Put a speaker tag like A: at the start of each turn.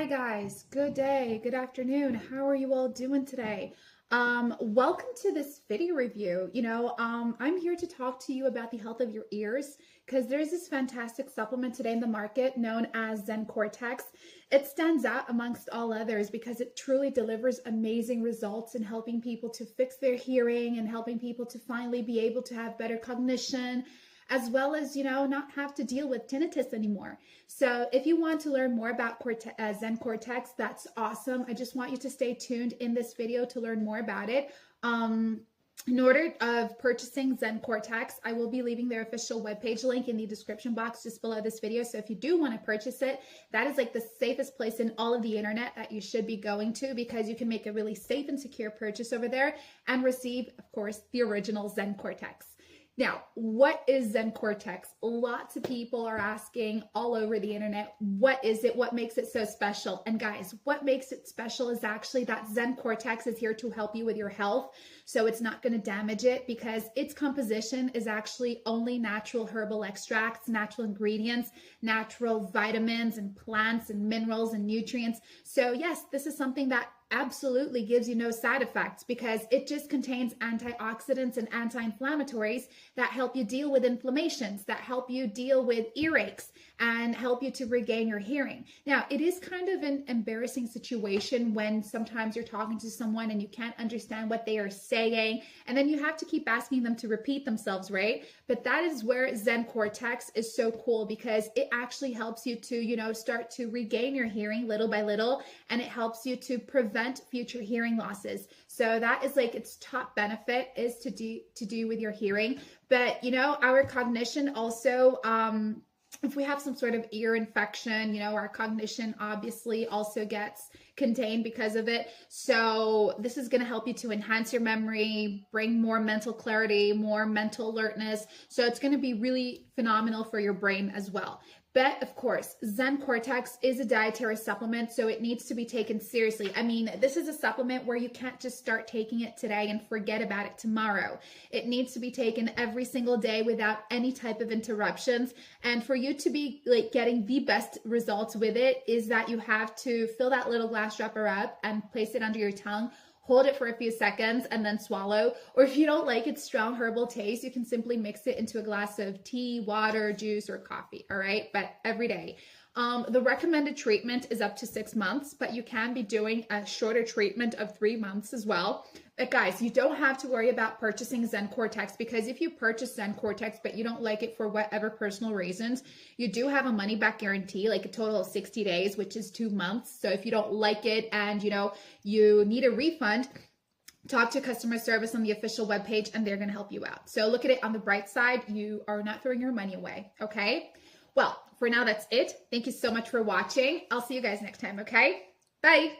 A: Hi guys, good day, good afternoon. How are you all doing today? Welcome to this video review. I'm here to talk to you about the health of your ears because there's this fantastic supplement today in the market known as ZenCortex. It stands out amongst all others because it truly delivers amazing results in helping people to fix their hearing and helping people to finally be able to have better cognition, as well as, not have to deal with tinnitus anymore. So if you want to learn more about ZenCortex, that's awesome. I just want you to stay tuned in this video to learn more about it. In order of purchasing ZenCortex, I will be leaving their official webpage link in the description box just below this video. So if you do want to purchase it, that is like the safest place in all of the internet that you should be going to, because you can make a really safe and secure purchase over there and receive, of course, the original ZenCortex. Now, what is ZenCortex? Lots of people are asking all over the internet, what is it? What makes it so special? And guys, what makes it special is actually that ZenCortex is here to help you with your health. So it's not going to damage it, because its composition is actually only natural herbal extracts, natural ingredients, natural vitamins and plants and minerals and nutrients. So yes, this is something that absolutely gives you no side effects, because it just contains antioxidants and anti-inflammatories that help you deal with inflammations, that help you deal with earaches and help you to regain your hearing. Now, it is kind of an embarrassing situation when sometimes you're talking to someone and you can't understand what they are saying, and then you have to keep asking them to repeat themselves, right? But that is where ZenCortex is so cool, because it actually helps you to, start to regain your hearing little by little, and it helps you to prevent future hearing losses. So that is like its top benefit, is to do with your hearing. But our cognition also, if we have some sort of ear infection, our cognition obviously also gets contained because of it. So this is going to help you to enhance your memory, bring more mental clarity, more mental alertness. So it's going to be really phenomenal for your brain as well. But of course, ZenCortex is a dietary supplement, so it needs to be taken seriously. I mean, this is a supplement where you can't just start taking it today and forget about it tomorrow. It needs to be taken every single day without any type of interruptions. And for you to be getting the best results with it, is that you have to fill that little glass dropper up and place it under your tongue. Hold it for a few seconds and then swallow. Or if you don't like its strong herbal taste, you can simply mix it into a glass of tea, water, juice, or coffee, all right? But every day. The recommended treatment is up to 6 months, but you can be doing a shorter treatment of 3 months as well. But guys, you don't have to worry about purchasing ZenCortex, because if you purchase ZenCortex but you don't like it for whatever personal reasons, you do have a money back guarantee, like a total of 60 days, which is 2 months. So if you don't like it and you need a refund, talk to customer service on the official webpage and they're going to help you out. So look at it on the bright side. You are not throwing your money away. Okay. Well, for now, that's it. Thank you so much for watching. I'll see you guys next time. Okay. Bye.